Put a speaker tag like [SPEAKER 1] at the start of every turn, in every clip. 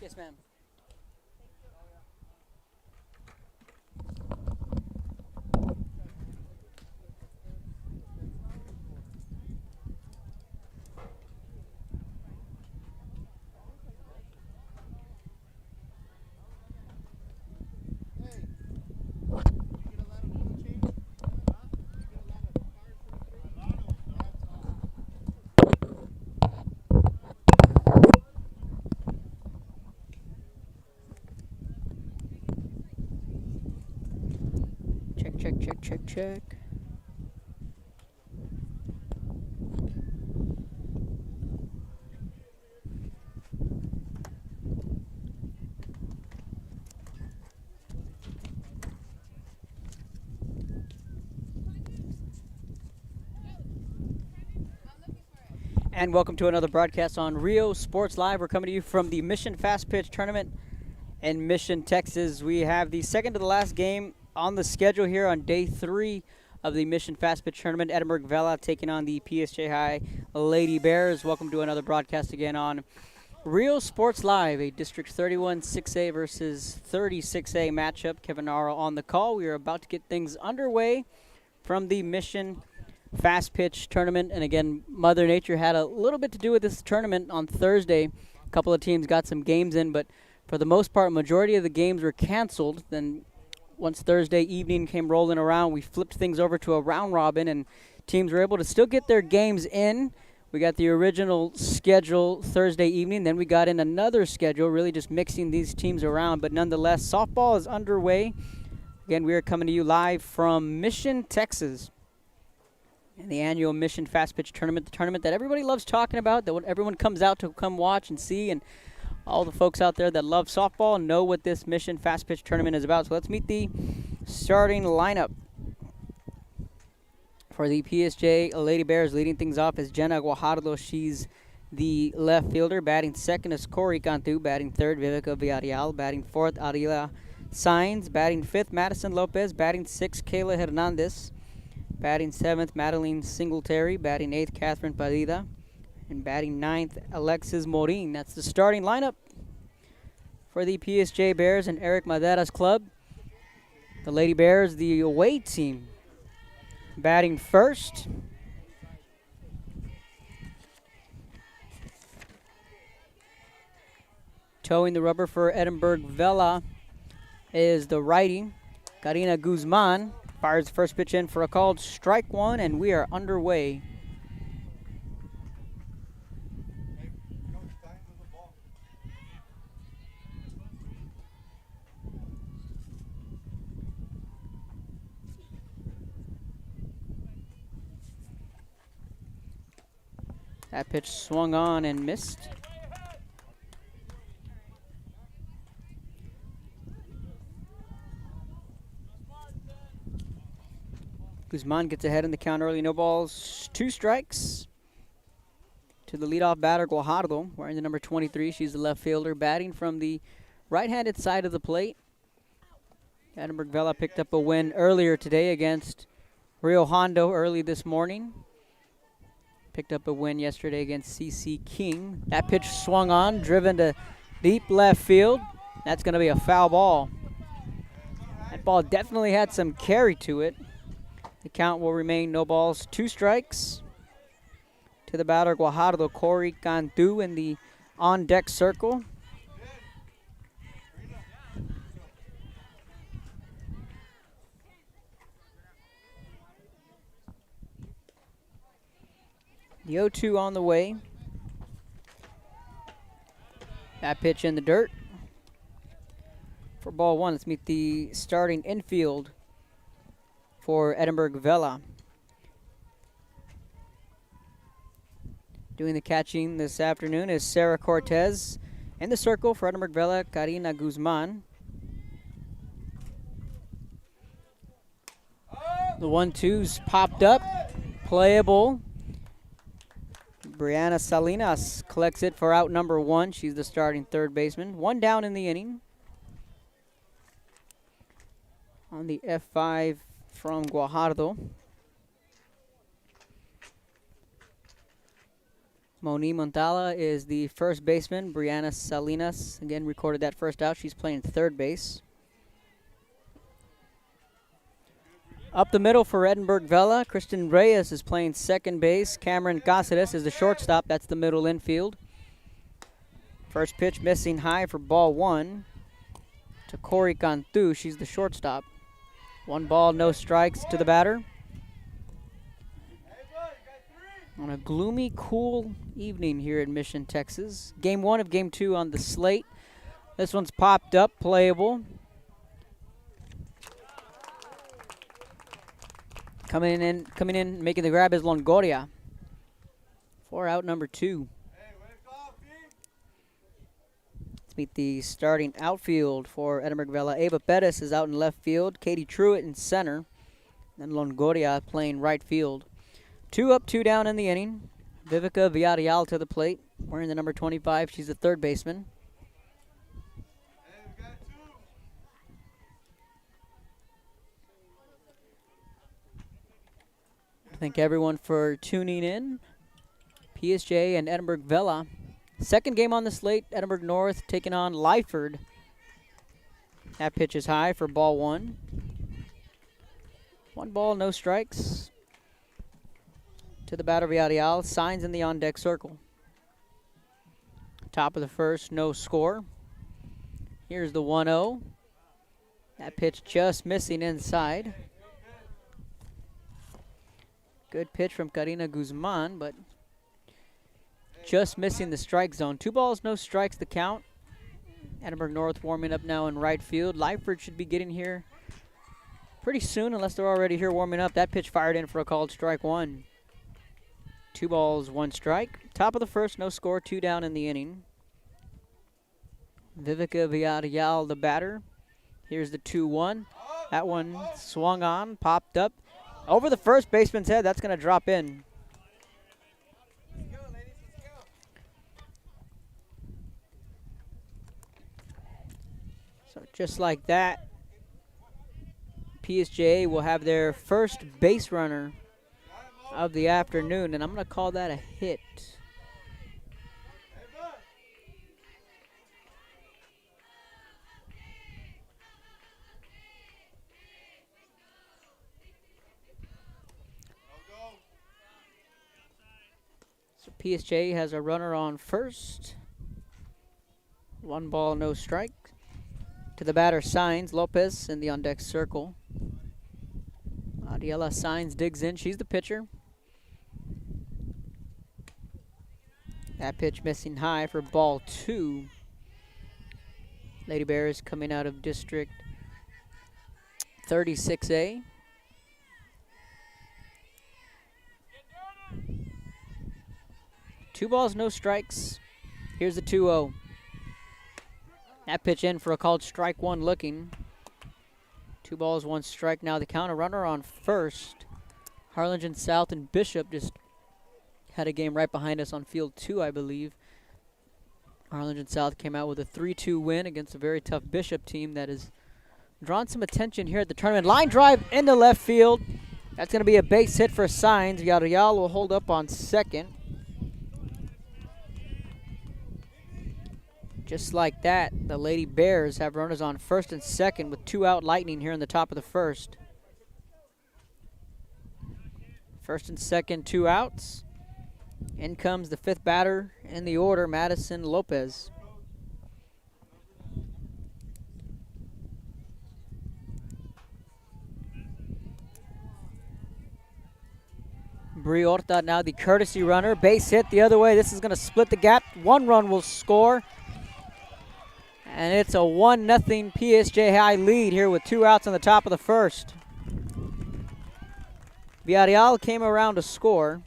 [SPEAKER 1] Yes, ma'am. Check, check, check, check, check. And welcome to another broadcast on Rio Sports Live. We're coming to you from the Mission Fast Pitch Tournament in Mission, Texas. We have the second to the last game on the schedule here on day 3 of the Mission Fast Pitch Tournament. Edinburg Vela taking on the PSJA Lady Bears. Welcome to another broadcast again on Rio Sports Live, a District 31 6A versus 36A matchup. Kevin Nara on the call. We are about to get things underway from the Mission Fast Pitch Tournament. And again, Mother Nature had a little bit to do with this tournament on Thursday. A couple of teams got some games in, but for the most part, majority of the games were canceled. Then once Thursday evening came rolling around, we flipped things over to a round robin, and teams were able to still get their games in. We got the original schedule Thursday evening, then we got in another schedule, really just mixing these teams around. But nonetheless, softball is underway. Again, we are coming to you live from Mission, Texas, in the annual Mission Fast Pitch Tournament, the tournament that everybody loves talking about, that everyone comes out to come watch and see, and all the folks out there that love softball know what this Mission Fast Pitch Tournament is about. So let's meet the starting lineup. For the PSJ Lady Bears, leading things off is Jenna Guajardo. She's the left fielder. Batting second is Corey Cantu. Batting third, Vivica Villarreal. Batting fourth, Ariela Sainz. Batting fifth, Madison Lopez. Batting sixth, Kayla Hernandez. Batting seventh, Madeline Singletary. Batting eighth, Catherine Padilla. And batting ninth, Alexis Morin. That's the starting lineup for the PSJ Bears and Eric Madera's club. The Lady Bears, the away team, batting first. Towing the rubber for Edinburg Vela is the righty, Karina Guzman. Fires the first pitch in for a called strike one, and we are underway. That pitch swung on and missed. Guzman gets ahead in the count early. No balls, 2 strikes. To the leadoff batter, Guajardo, wearing the number 23. She's the left fielder, batting from the right-handed side of the plate. Edinburg Vela picked up a win earlier today against Rio Hondo early this morning. Picked up a win yesterday against CC King. That pitch swung on, driven to deep left field. That's going to be a foul ball. That ball definitely had some carry to it. The count will remain no balls, 2 strikes. To the batter, Guajardo, Corey Cantu in the on-deck circle. The 0-2 on the way. That pitch in the dirt. For ball 1, let's meet the starting infield for Edinburg Vela. Doing the catching this afternoon is Sarah Cortez. In the circle for Edinburg Vela, Karina Guzman. The 1-2's popped up. Playable. Brianna Salinas collects it for out number 1. She's the starting third baseman. 1 down in the inning. On the F5 from Guajardo. Moni Montala is the first baseman. Brianna Salinas, again, recorded that first out. She's playing third base. Up the middle for Edinburg Vela, Kristen Reyes is playing second base. Cameron Cáceres is the shortstop. That's the middle infield. First pitch missing high for ball one to Corey Cantu. She's the shortstop. 1 ball, no strikes to the batter. On a gloomy, cool evening here in Mission, Texas. Game 1 of Game 2 on the slate. This one's popped up, playable. Coming in, making the grab is Longoria for out number 2. Let's meet the starting outfield for Edinburg Vela. Ava Pettis is out in left field. Katie Truitt in center. And Longoria playing right field. 2 up, 2 down in the inning. Vivica Villarreal to the plate, wearing the number 25. She's the third baseman. Thank everyone for tuning in. PSJA and Edinburg Vela. Second game on the slate, Edinburg North taking on Lyford. That pitch is high for ball 1. 1 ball, no strikes. To the batter, Villarreal. Signs in the on-deck circle. Top of the first, no score. Here's the 1-0. That pitch just missing inside. Good pitch from Karina Guzman, but just missing the strike zone. 2 balls, no strikes, the count. Edinburg North warming up now in right field. Lyford should be getting here pretty soon, unless they're already here warming up. That pitch fired in for a called strike 1. 2 balls, 1 strike. Top of the first, no score, 2 down in the inning. Vivica Villarreal, the batter. Here's the 2-1. That one swung on, popped up. Over the first baseman's head, that's going to drop in. So just like that, PSJA will have their first base runner of the afternoon, and I'm going to call that a hit. So PSJA has a runner on first. 1 ball, no strike. To the batter, Signs. Lopez in the on-deck circle. Adiela Signs digs in. She's the pitcher. That pitch missing high for ball 2. Lady Bears coming out of District 36A. Two balls, no strikes. Here's the 2-0. That pitch in for a called strike 1 looking. 2 balls, 1 strike. Now the counter runner on first. Harlingen South and Bishop just had a game right behind us on field 2, I believe. Harlingen South came out with a 3-2 win against a very tough Bishop team that has drawn some attention here at the tournament. Line drive into left field. That's going to be a base hit for Signs. Villarreal will hold up on second. Just like that, the Lady Bears have runners on first and second with 2 out Lightning here in the top of the first. First and second, 2 outs. In comes the 5th batter in the order, Madison Lopez. Bri Horta now the courtesy runner. Base hit the other way. This is going to split the gap. 1 run will score. And it's a 1-0 PSJ high lead here with 2 outs on the top of the first. Villarreal came around to score.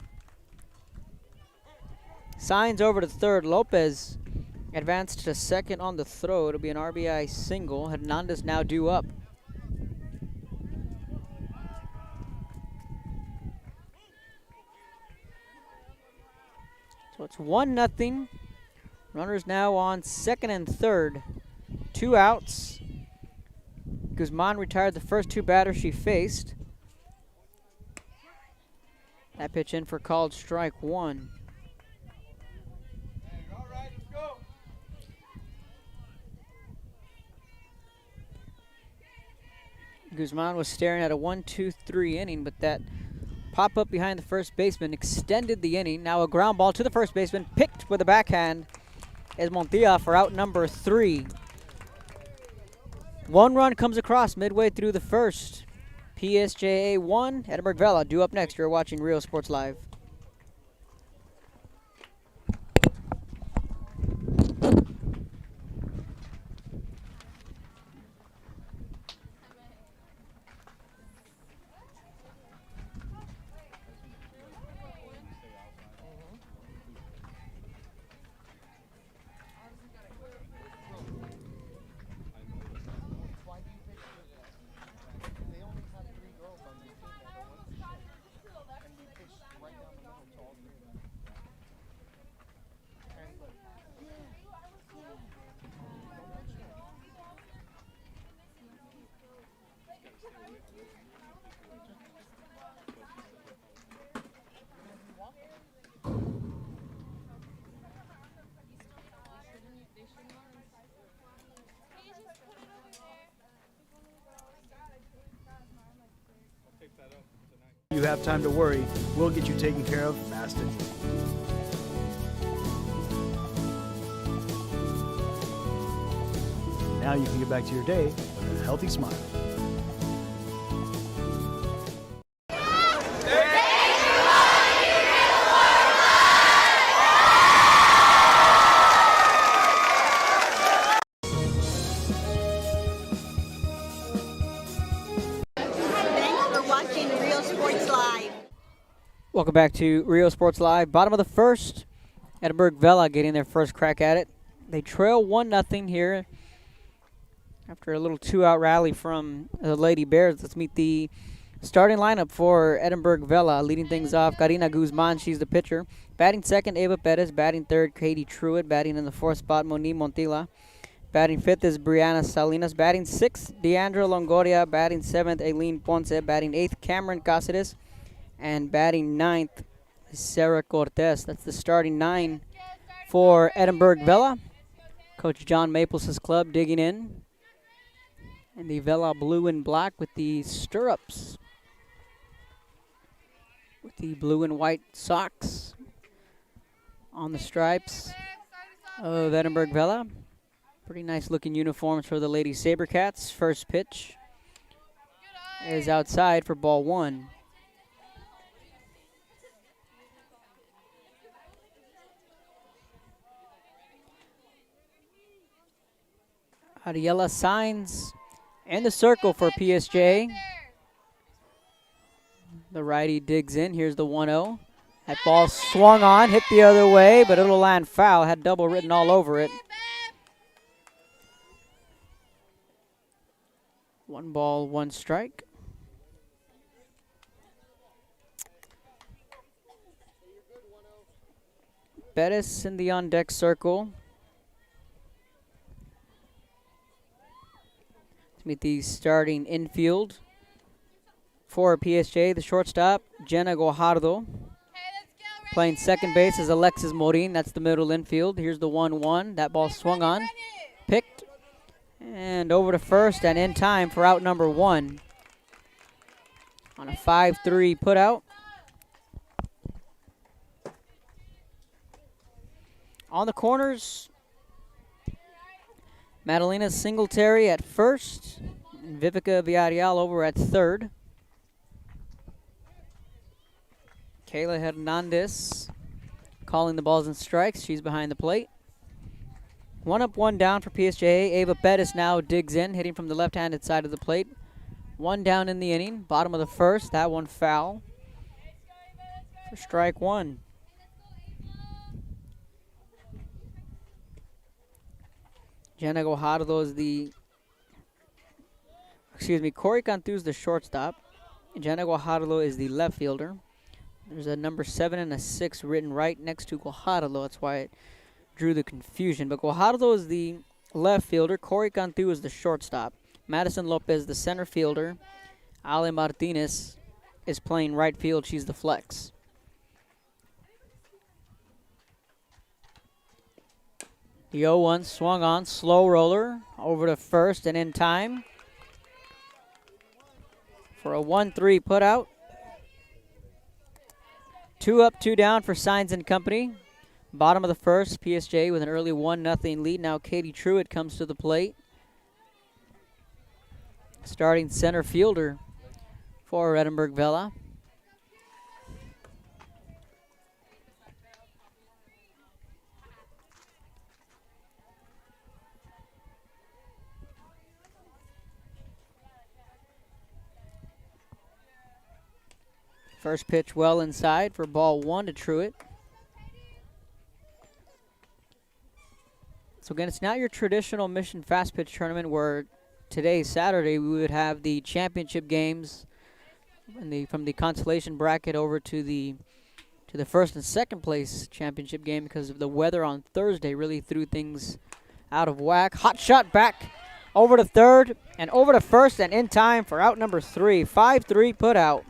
[SPEAKER 1] Signs over to third. Lopez advanced to second on the throw. It'll be an RBI single. Hernandez now due up. So it's 1-0. Runners now on second and third. 2 outs. Guzman retired the first 2 batters she faced. That pitch in for called strike 1. Guzman was staring at a 1-2-3 inning, but that pop-up behind the first baseman extended the inning. Now a ground ball to the first baseman, picked with a backhand is Montilla for out number 3. 1 run comes across midway through the first. PSJA 1, Edinburg Vela due up next. You're watching Rio Sports Live.
[SPEAKER 2] You have time to worry. We'll get you taken care of fast and easy. Now you can get back to your day with a healthy smile.
[SPEAKER 1] Welcome back to Rio Sports Live. Bottom of the first, Edinburg Vela getting their first crack at it. They trail 1-0 here after a little 2-out rally from the Lady Bears. Let's meet the starting lineup for Edinburg Vela. Leading things off, Karina Guzman, she's the pitcher. Batting second, Eva Perez. Batting third, Katie Truitt. Batting in the fourth spot, Moni Montilla. Batting fifth is Brianna Salinas. Batting sixth, Deandra Longoria. Batting seventh, Aileen Ponce. Batting eighth, Cameron Cáceres. And batting ninth is Sarah Cortez. That's the starting 9 for Edinburg Vela. Coach John Maples' club digging in. And the Vela blue and black with the stirrups. With the blue and white socks on the stripes of Edinburg Vela. Pretty nice looking uniforms for the Lady Sabercats. First pitch is outside for ball 1. Ariella signs in the circle for PSJ. The righty digs in. Here's the 1-0. That ball swung on, hit the other way, but it'll land foul. Had double written all over it. 1 ball, 1 strike. Bettis in the on-deck circle. Meet the starting infield for PSJ. The shortstop, Jenna Guajardo. Playing second base is Alexis Morin. That's the middle infield. Here's the 1-1. That ball swung on, picked, and over to first and in time for out number 1. On a 5-3 put out. On the corners, Madalena Singletary at first, and Vivica Villarreal over at third. Kayla Hernandez calling the balls and strikes. She's behind the plate. 1 up, 1 down for PSJA. Ava Bettis now digs in, hitting from the left-handed side of the plate. 1 down in the inning. Bottom of the first. That one foul for strike 1. Jenna Guajardo is Corey Cantu is the shortstop. Jenna Guajardo is the left fielder. There's a number 7 and a 6 written right next to Guajardo. That's why it drew the confusion. But Guajardo is the left fielder. Corey Cantu is the shortstop. Madison Lopez, the center fielder. Ale Martinez is playing right field. She's the flex. The 0-1 swung on, slow roller over to first and in time for a 1-3 put out. 2 up, 2 down for Signs and Company. Bottom of the first, PSJA with an early 1-0 lead. Now Katie Truitt comes to the plate. Starting center fielder for Edinburg Vela. First pitch well inside for ball 1 to Truitt. So again, it's not your traditional Mission Fast Pitch Tournament where today, Saturday, we would have the championship games from the consolation bracket over to the first and second place championship game, because of the weather on Thursday really threw things out of whack. Hot shot back over to third and over to first and in time for out number 3. 5-3 put out.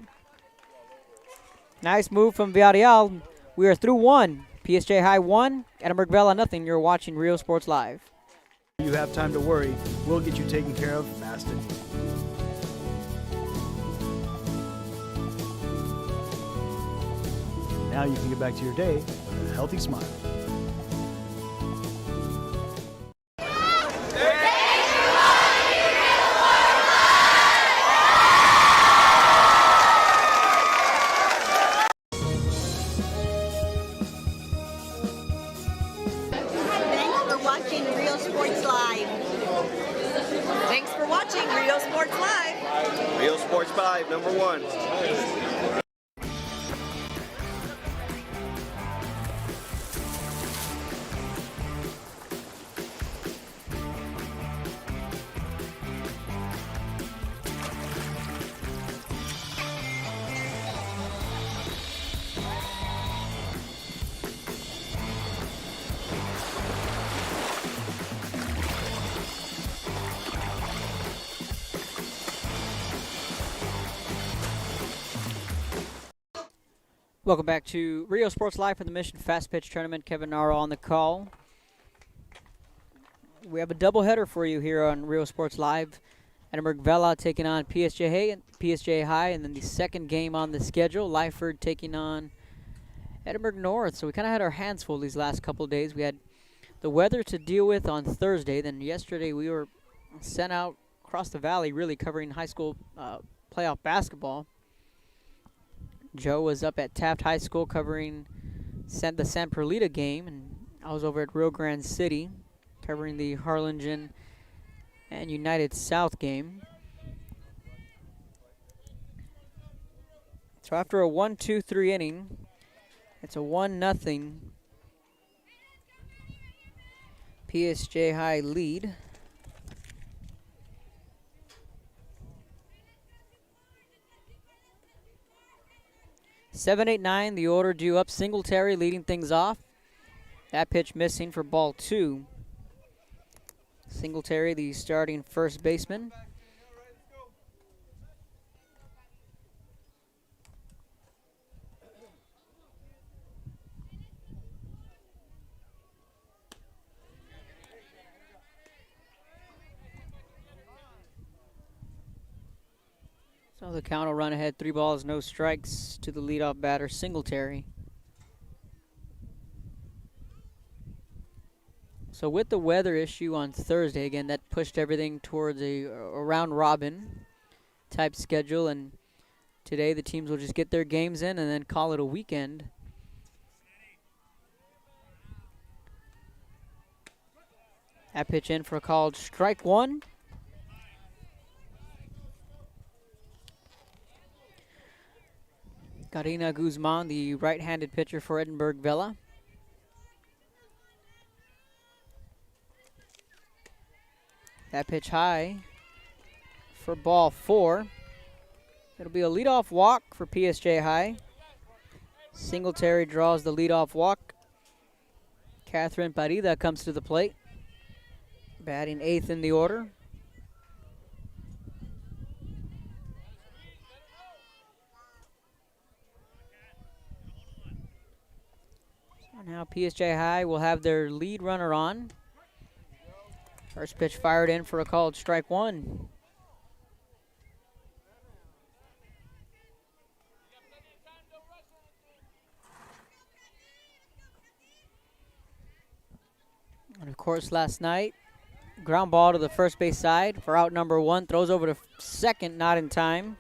[SPEAKER 1] Nice move from Villarreal. We are through 1. PSJ High 1, Edinburg Vela nothing. You're watching Rio Sports Live.
[SPEAKER 2] You have time to worry. We'll get you taken care of fast and easy. Now you can get back to your day with a healthy smile.
[SPEAKER 3] Thanks for watching Rio Sports Live.
[SPEAKER 4] Rio Sports 5, number 1.
[SPEAKER 1] Welcome back to Rio Sports Live for the Mission Fast Pitch Tournament. Kevin Naro on the call. We have a doubleheader for you here on Rio Sports Live. Edinburg Vela taking on PSJA High, and then the second game on the schedule, Lyford taking on Edinburg North. So we kind of had our hands full these last couple of days. We had the weather to deal with on Thursday. Then yesterday we were sent out across the valley, really covering high school playoff basketball. Joe was up at Taft High School covering the San Perlita game, and I was over at Rio Grande City covering the Harlingen and United South game. So after a 1-2-3 inning, it's a 1-0 PSJ High lead. Seven, 8, 9, the order due up. Singletary leading things off. That pitch missing for ball 2. Singletary, the starting first baseman. So the count will run ahead, 3 balls, no strikes to the leadoff batter, Singletary. So with the weather issue on Thursday, again, that pushed everything towards a round-robin type schedule, and today the teams will just get their games in and then call it a weekend. That pitch in for a called strike 1. Karina Guzman, the right-handed pitcher for Edinburg Vela. That pitch high for ball 4. It'll be a leadoff walk for PSJ High. Singletary draws the leadoff walk. Catherine Parida comes to the plate, batting 8th in the order. Now PSJ High will have their lead runner on. First pitch fired in for a called strike 1. course last night. Ground ball to the first base side for out number 1. Throws over to second, not in time.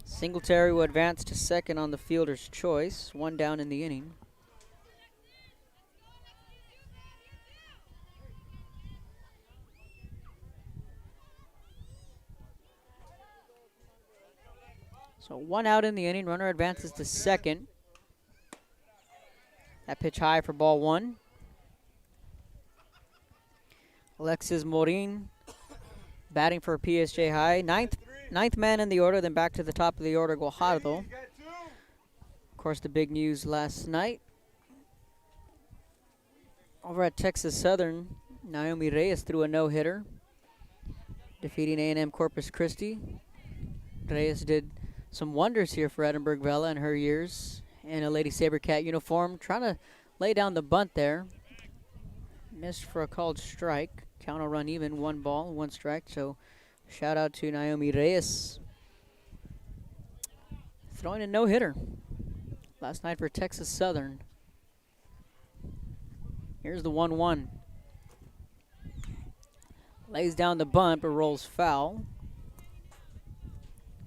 [SPEAKER 1] Singletary will advance to second on the fielder's choice. 1 down in the inning. So 1 out in the inning. Runner advances to second. That pitch high for ball 1. Alexis Morin batting for PSJ High. Ninth man in the order, then back to the top of the order, Guajardo. Of course, the big news last night. Over at Texas Southern, Naomi Reyes threw a no-hitter, defeating A&M Corpus Christi. Reyes did some wonders here for Edinburg Vela in her years in a Lady Sabercat uniform, trying to lay down the bunt there. Missed for a called strike. Count will run even, 1 ball, 1 strike. So shout out to Naomi Reyes. Throwing a no-hitter last night for Texas Southern. Here's the 1-1. Lays down the bunt, but rolls foul.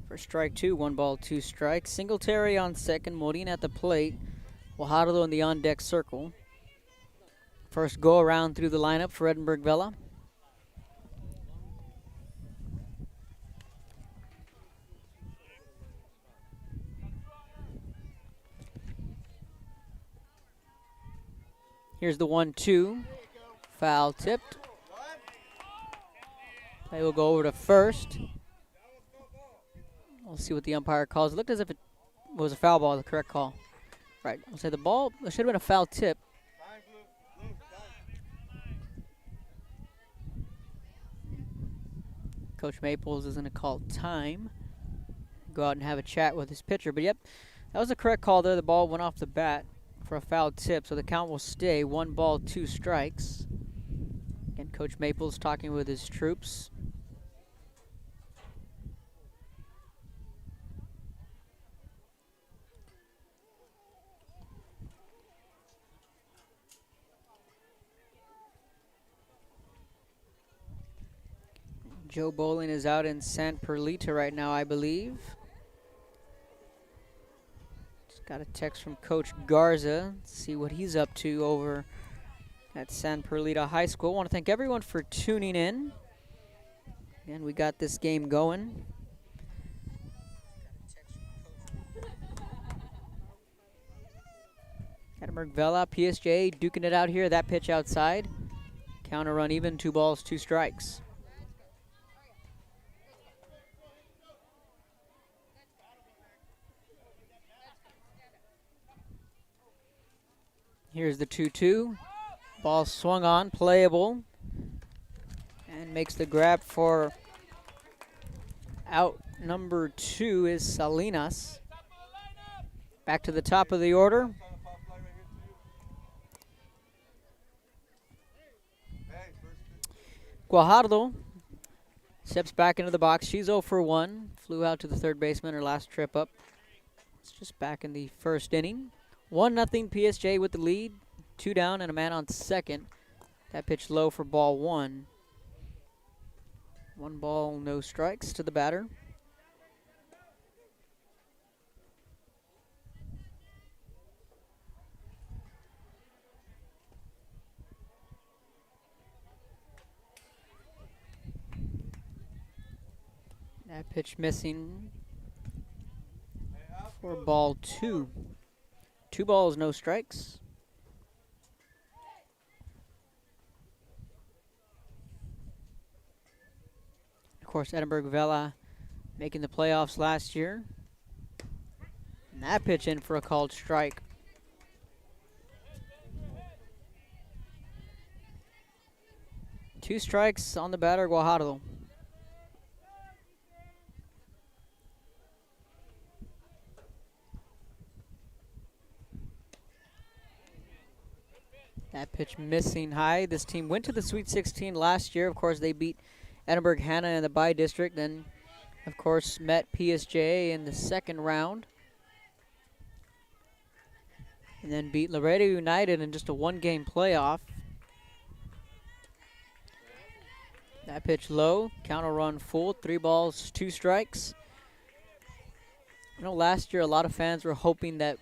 [SPEAKER 1] For strike 2, 1 ball, 2 strikes. Singletary on second, Morin at the plate. Guajardo in the on-deck circle. First go around through the lineup for Edinburg Vela. Here's the 1-2. Foul tipped. Play will go over to first. We'll see what the umpire calls. It looked as if it was a foul ball, the correct call. Right, I'll say the ball, there should have been a foul tip. Coach Maples is going to call time. Go out and have a chat with his pitcher. But, yep, that was the correct call there. The ball went off the bat for a foul tip, so the count will stay 1 ball, 2 strikes. Again, Coach Maples talking with his troops. Joe Bowling is out in San Perlita right now, I believe. Just got a text from Coach Garza. See what he's up to over at San Perlita High School. I want to thank everyone for tuning in. And we got this game going. Edinburg Vela, PSJA duking it out here. That pitch outside. Counter run even, 2 balls, 2 strikes. Here's the 2-2. Ball swung on, playable. And makes the grab for out number 2 is Salinas. Back to the top of the order. Guajardo steps back into the box. She's 0 for 1. Flew out to the third baseman her last trip up. It's just back in the first inning. 1-0 PSJ with the lead. 2 down and a man on second. That pitch low for ball 1. 1 ball, no strikes to the batter. That pitch missing for ball 2. 2 balls, no strikes. Of course, Edinburg Vela making the playoffs last year. And that pitch in for a called strike. Two strikes on the batter, Guajardo. That pitch missing high. This team went to the Sweet 16 last year. Of course, they beat Edinburg Hannah in the bi-district. Then, of course, met PSJA in the second round. and then beat Laredo United in just a one-game playoff. That pitch low, counter run full, 3 balls, 2 strikes. I know last year a lot of fans were hoping that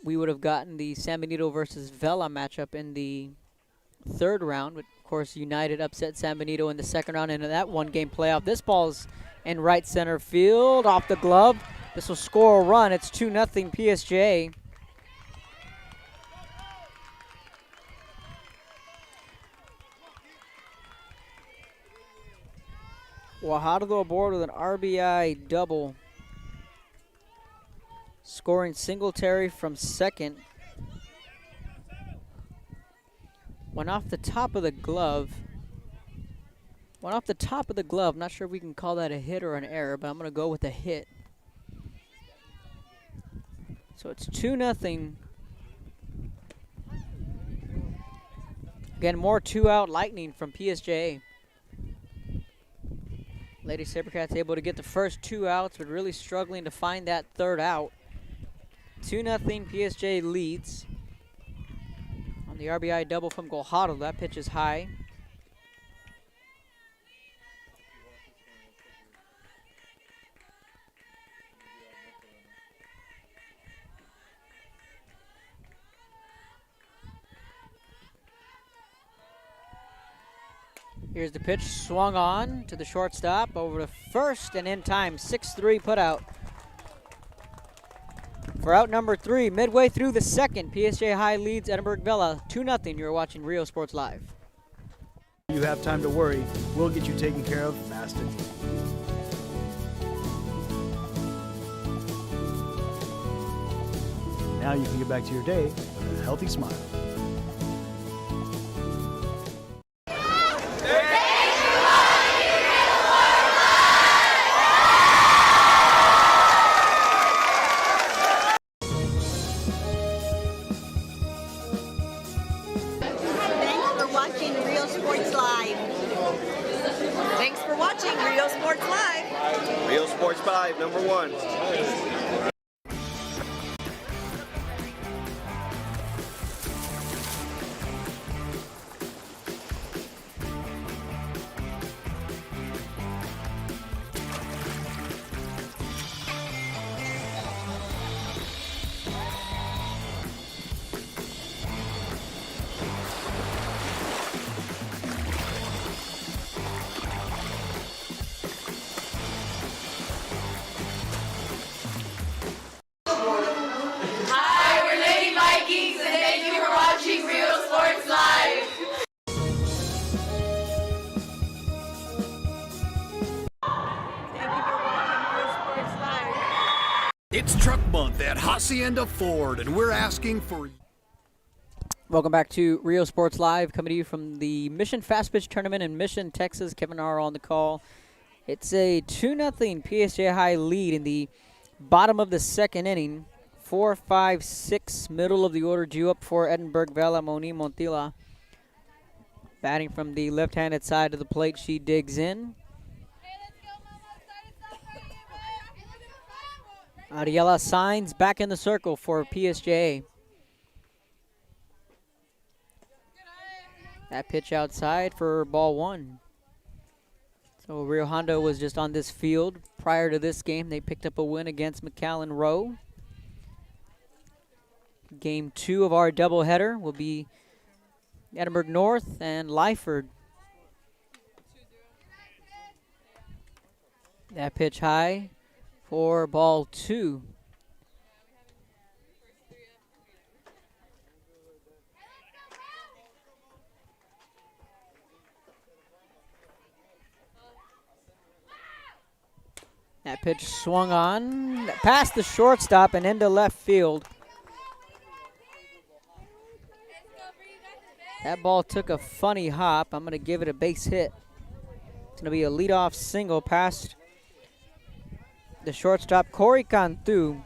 [SPEAKER 1] we would have gotten the San Benito versus Vela matchup in the 3rd round, but of course United upset San Benito in the 2nd round in that one-game playoff. This ball's in right center field, off the glove. This will score a run. It's 2-0 PSJA. Guajardo aboard with an RBI double. Scoring Singletary from second. Went off the top of the glove. Not sure if we can call that a hit or an error, but I'm going to go with a hit. So it's 2-0. Again, more 2-out lightning from PSJA. Lady Sabercats able to get the first 2 outs, but really struggling to find that 3rd out. 2-0 PSJ leads. On the RBI double from Guajardo, that pitch is high. Here's the pitch, swung on to the shortstop, over to first, and in time, 6-3 put out. For out number 3, midway through the 2nd, PSJ High leads Edinburg Vela 2-0. You're watching Rio Sports Live.
[SPEAKER 2] You have time to worry. We'll get you taken care of fast and easy. Now you can get back to your day with a healthy smile.
[SPEAKER 3] Thanks for watching Rio Sports Live.
[SPEAKER 4] Rio Sports 5, number 1.
[SPEAKER 2] It's Truck Month at Hacienda Ford, and we're asking for...
[SPEAKER 1] Welcome back to Rio Sports Live, coming to you from the Mission Fast Pitch Tournament in Mission, Texas. Kevin R. on the call. It's a 2-0 PSJ High lead in the bottom of the 2nd inning. 4, 5, 6, middle of the order due up for Edinburg Vela, Moni Montilla. Batting from the left-handed side of the plate, she digs in. Ariela signs back in the circle for PSJA. That pitch outside for ball 1. So Rio Hondo was just on this field prior to this game. They picked up a win against McAllen Rowe. Game 2 of our doubleheader will be Edinburg North and Lyford. That pitch high for ball 2. That pitch swung on, past the shortstop and into left field. That ball took a funny hop. I'm going to give it a base hit. It's going to be a leadoff single past the shortstop, Corey Cantu.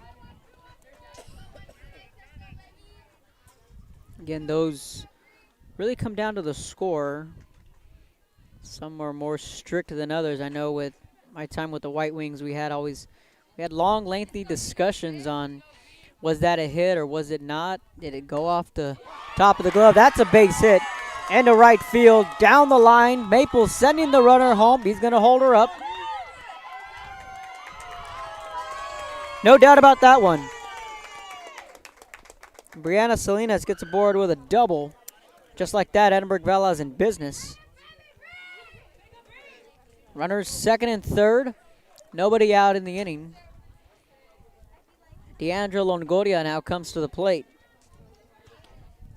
[SPEAKER 1] Again, those really come down to the score. Some are more strict than others. I know with my time with the White Wings, we had long, lengthy discussions on Was that a hit or was it not? Did it go off the top of the glove? That's a base hit. Into right field, down the line. Maples sending the runner home. He's going to hold her up. No doubt about that one. Brianna Salinas gets aboard with a double. Just like that, Edinburg Vela is in business. Runners second and third. Nobody out in the inning. Deandra Longoria now comes to the plate.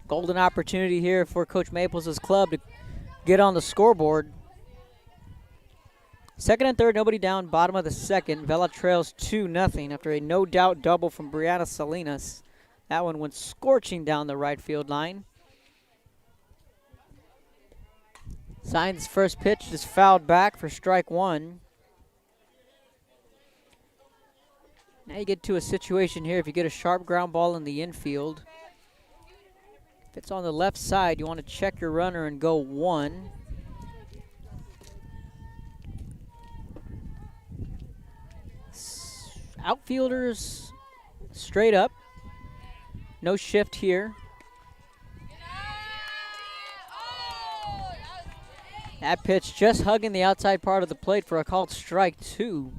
[SPEAKER 1] Golden opportunity here for Coach Maples' club to get on the scoreboard. Second and third, nobody down, bottom of the second. Vela trails 2-0 after a no-doubt double from Brianna Salinas. That one went scorching down the right field line. Signs first pitch is fouled back for strike one. Now you get to a situation here, if you get a sharp ground ball in the infield, if it's on the left side, you want to check your runner and go one. Outfielders straight up. No shift here. That pitch just hugging the outside part of the plate for a called strike two.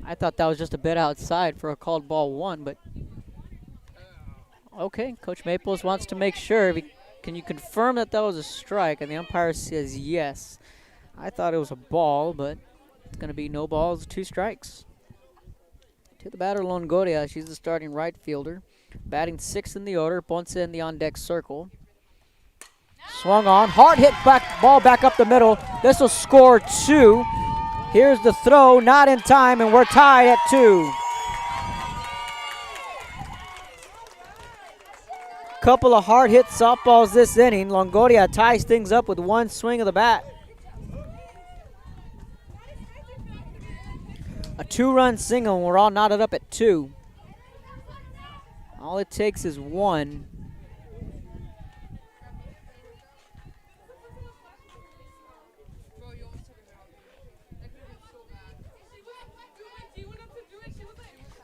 [SPEAKER 1] I thought that was just a bit outside for a called ball one, but okay. Coach Maples wants to make sure. Can you confirm that that was a strike? And the umpire says yes. I thought it was a ball, but it's going to be no balls, 2 strikes. To the batter, Longoria. She's the starting right fielder. Batting 6th in the order. Ponce in the on-deck circle. Swung on. Hard hit ball back up the middle. This will score 2. Here's the throw. Not in time, and we're tied at 2. Couple of hard hit softballs this inning. Longoria ties things up with one swing of the bat. A 2-run single, and we're all knotted up at 2. All it takes is 1.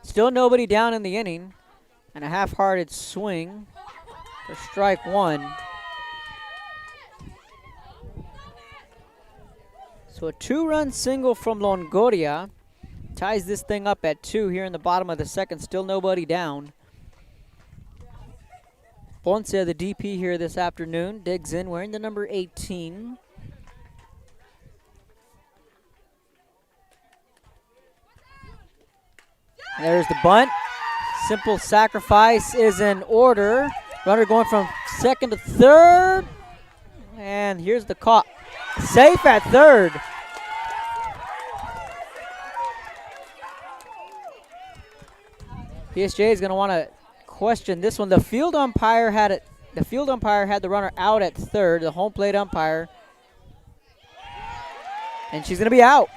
[SPEAKER 1] Still nobody down in the inning, and a half-hearted swing for strike one. So a 2-run single from Longoria ties this thing up at 2 here in the bottom of the second. Still nobody down. Ponce, the DP here this afternoon, digs in wearing the number 18. There's the bunt. Simple sacrifice is in order. Runner going from second to third. And here's the call. Safe at third. PSJA is going to want to question this one. The field umpire had it. The field umpire had the runner out at third. The home plate umpire. And she's going to be out.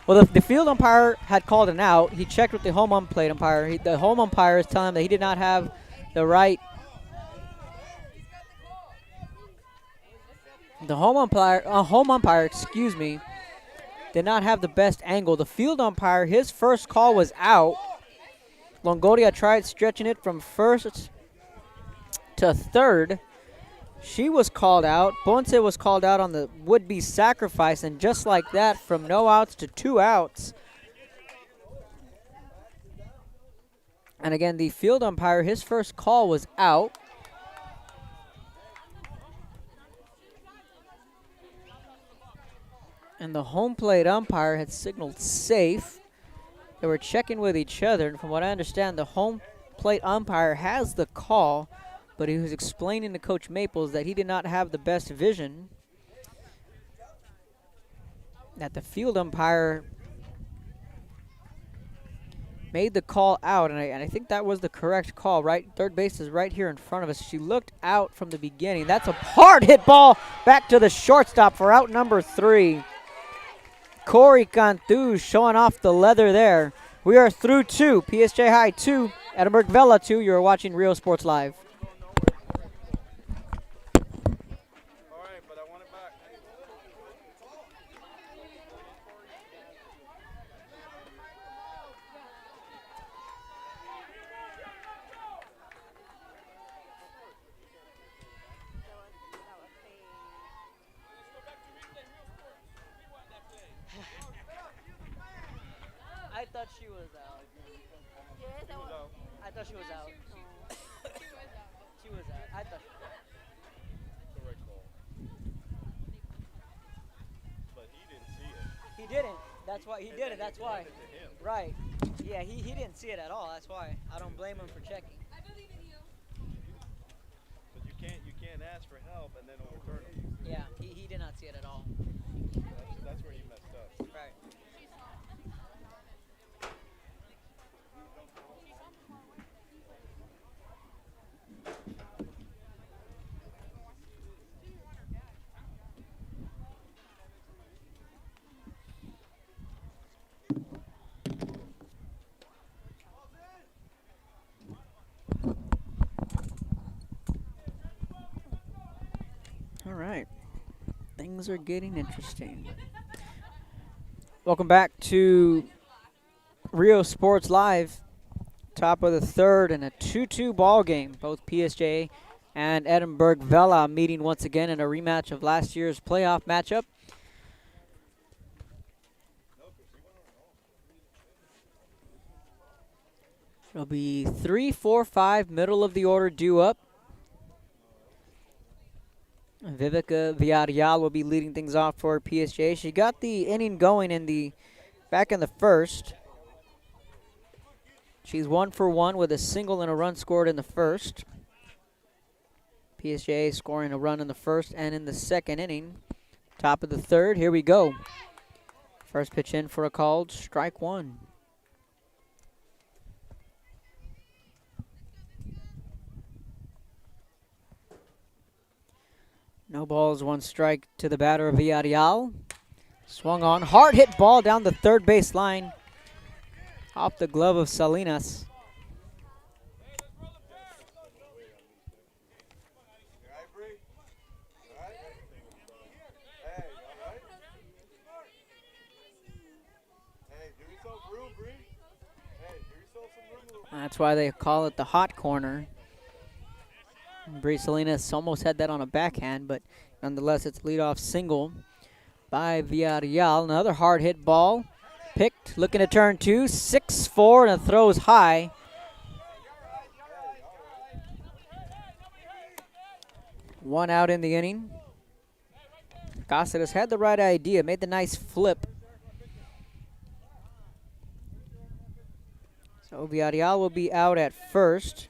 [SPEAKER 1] Well, the field umpire had called an out. He checked with the home plate umpire. The home umpire is telling him that he did not have the right. The home umpire, excuse me, did not have the best angle. The field umpire, his first call was out. Longoria tried stretching it from first to third. She was called out. Ponce was called out on the would-be sacrifice, and just like that, from no outs to 2 outs. And again, the field umpire, his first call was out. And the home plate umpire had signaled safe. They were checking with each other, and from what I understand, the home plate umpire has the call, but he was explaining to Coach Maples that he did not have the best vision, that the field umpire made the call out, and I think that was the correct call. Right, third base is right here in front of us. She looked out from the beginning. That's a hard hit ball back to the shortstop for out number 3. Corey Cantu showing off the leather there. We are through 2. PSJ High 2, Edinburg Vela 2. You're watching Rio Sports Live. thought she was out. She was out. I thought.
[SPEAKER 4] Correct ball. But he didn't see it.
[SPEAKER 1] He didn't. That's why he did it. That's why.
[SPEAKER 4] Handed to him.
[SPEAKER 1] Right. Yeah, he didn't see it at all. That's why. I don't blame him for checking.
[SPEAKER 4] But you can't ask for help and then overturn him.
[SPEAKER 1] Yeah, he did not see it at all.
[SPEAKER 4] That's where you messed up.
[SPEAKER 1] Right. All right. Things are getting interesting. Welcome back to Rio Sports Live. Top of the third and a 2-2 ball game. Both PSJA and Edinburg Vela meeting once again in a rematch of last year's playoff matchup. It'll be 3, 4, 5, middle of the order due up. Vivica Villarreal will be leading things off for PSJA. She got the inning going back in the first. She's 1 for 1 with a single and a run scored in the first. PSJA scoring a run in the first and in the second inning. Top of the third, here we go. First pitch in for a called strike one. No balls, one strike to the batter of Villarreal. Swung on, hard hit ball down the third base line. Off the glove of Salinas. That's why they call it the hot corner. Bree Salinas almost had that on a backhand, but nonetheless, it's leadoff single by Villarreal. Another hard hit ball. Picked, looking to turn two, 6-4, and it throws high. One out in the inning. Cáceres had the right idea, made the nice flip. So Villarreal will be out at first.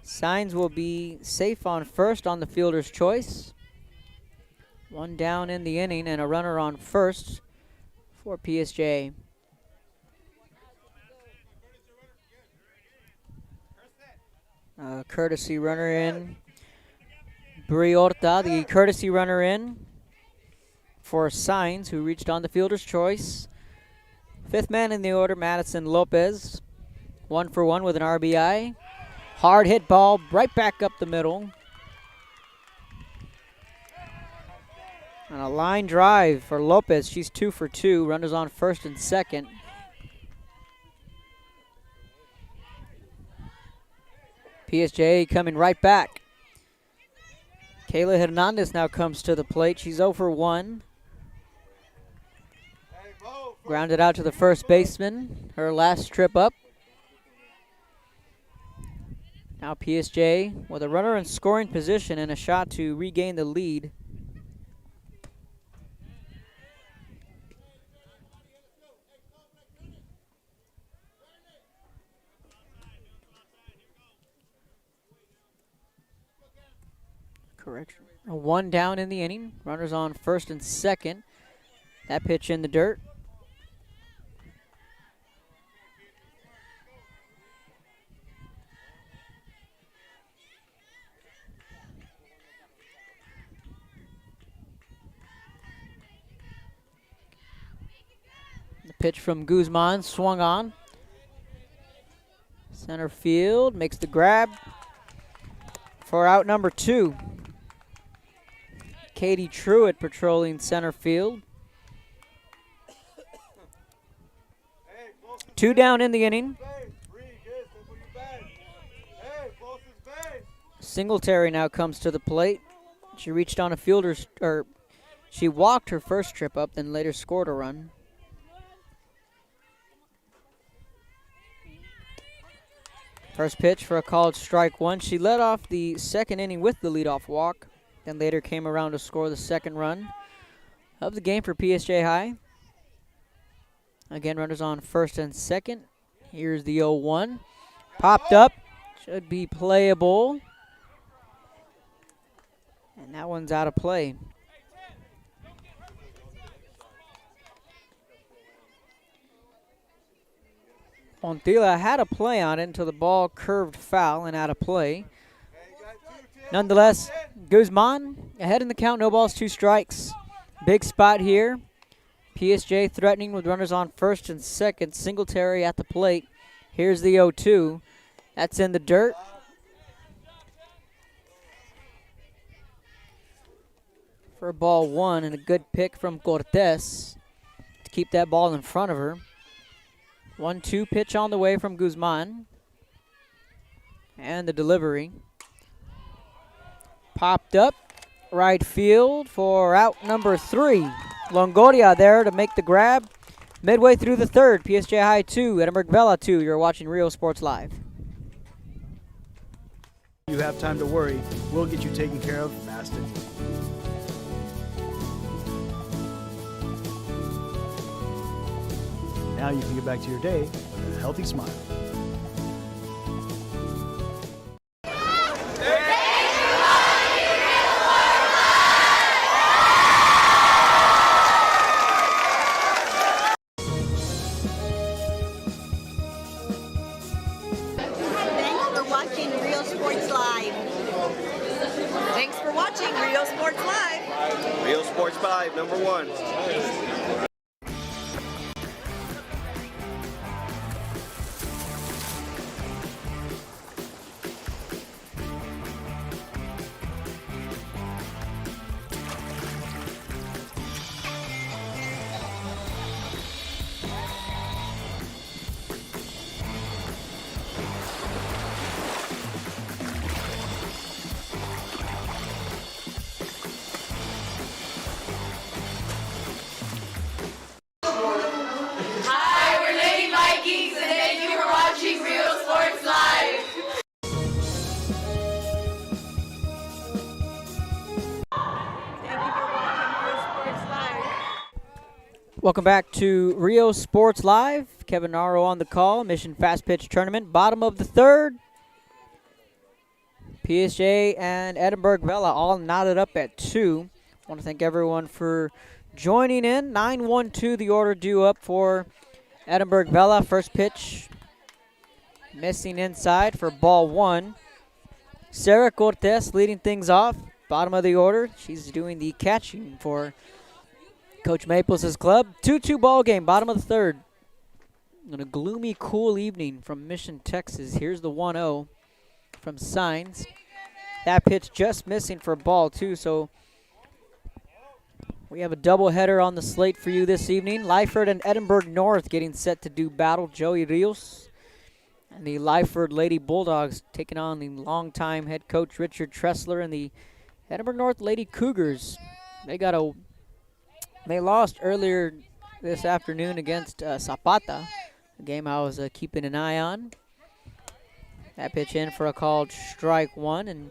[SPEAKER 1] Signs will be safe on first on the fielder's choice. One down in the inning and a runner on first for PSJ. Courtesy runner in. Briorta, the courtesy runner in for Signs, who reached on the fielder's choice. Fifth man in the order, Madison Lopez. 1 for 1 with an RBI. Hard hit ball right back up the middle. And a line drive for Lopez. She's 2 for 2. Runners on first and second. PSJ coming right back. Kayla Hernandez now comes to the plate. She's 0 for 1. Grounded out to the first baseman. Her last trip up. Now PSJ with a runner in scoring position and a shot to regain the lead. Correction. One down in the inning. Runners on first and second. That pitch in the dirt. The pitch from Guzman swung on. Center field makes the grab for out number 2. Katie Truitt patrolling center field. 2 down in the inning. Singletary now comes to the plate. She reached on a fielder's, or she walked her first trip up, then later scored a run. First pitch for a called strike one. She led off the second inning with the leadoff walk, then later came around to score the second run of the game for PSJ High. Again, runners on first and second. Here's the 0-1. Popped up. Should be playable. And that one's out of play. Montilla had a play on it until the ball curved foul and out of play. Nonetheless, Guzman ahead in the count, no balls, 2 strikes. Big spot here. PSJ threatening with runners on first and second. Singletary at the plate. Here's the 0-2. That's in the dirt. For ball 1 and a good pick from Cortez to keep that ball in front of her. 1-2 pitch on the way from Guzman. And the delivery. Popped up. Right field for out number 3. Longoria there to make the grab. Midway through the third. PSJ High 2, Edinburg Vela 2. You're watching Rio Sports Live.
[SPEAKER 2] You have time to worry. We'll get you taken care of fast and easy. Now you can get back to your day with a healthy smile.
[SPEAKER 3] Thanks for watching Rio Sports Live. Thanks for watching Rio Sports Live.
[SPEAKER 4] Rio Sports 5, number 1.
[SPEAKER 5] Hi, we're Lady Vikings, and thank you for watching Rio Sports Live.
[SPEAKER 3] Thank you for watching Rio Sports Live.
[SPEAKER 1] Welcome back to Rio Sports Live. Kevin Naro on the call. Mission Fast Pitch Tournament. Bottom of the third. PSJ and Edinburg Vela all knotted up at 2. I want to thank everyone for joining in. 9-1-2 the order due up for Edinburg Vela. First pitch missing inside for ball 1. Sarah Cortez leading things off. Bottom of the order. She's doing the catching for Coach Maples' club. 2-2 ball game. Bottom of the third. On a gloomy, cool evening from Mission, Texas. Here's the 1-0 from Signs. That pitch just missing for ball 2, so we have a doubleheader on the slate for you this evening. Lyford and Edinburg North getting set to do battle. Joey Rios and the Lyford Lady Bulldogs taking on the longtime head coach Richard Tressler and the Edinburgh North Lady Cougars. They lost earlier this afternoon against Zapata, a game I was keeping an eye on. That pitch in for a called strike 1, and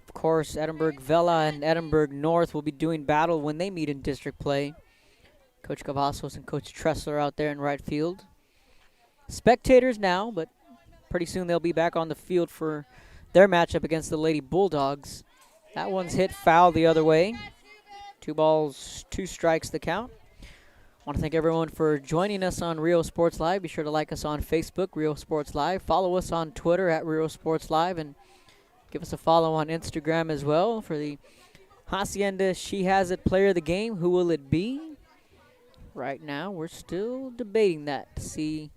[SPEAKER 1] of course Edinburgh Vela and Edinburgh North will be doing battle when they meet in district play. Coach Cavazos and Coach Tressler out there in right field. Spectators now, but pretty soon they'll be back on the field for their matchup against the Lady Bulldogs. That one's hit foul the other way. 2 balls, 2 strikes the count. I want to thank everyone for joining us on Rio Sports Live. Be sure to like us on Facebook, Rio Sports Live. Follow us on Twitter at Rio Sports Live, and give us a follow on Instagram as well for the Hacienda She Has It player of the game. Who will it be? Right now, we're still debating that to see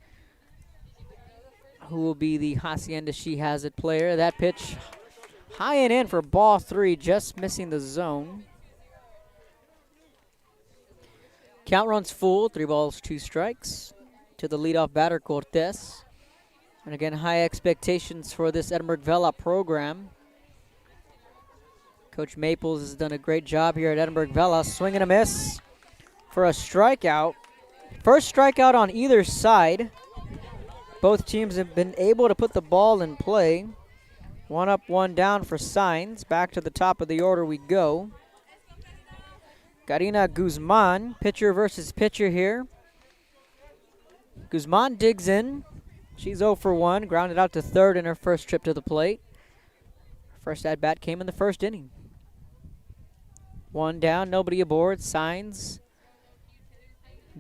[SPEAKER 1] who will be the Hacienda She Has It player. That pitch high and in for ball 3, just missing the zone. Count runs full, 3 balls, 2 strikes to the leadoff batter, Cortez. And again, high expectations for this Edinburgh Vela program. Coach Maples has done a great job here at Edinburgh Vela. Swing and a miss for a strikeout. First strikeout on either side. Both teams have been able to put the ball in play. 1 up, 1 down for Signs. Back to the top of the order we go. Karina Guzman, pitcher versus pitcher here. Guzman digs in. She's 0 for 1, grounded out to third in her first trip to the plate. First at-bat came in the first inning. 1 down, nobody aboard. Signs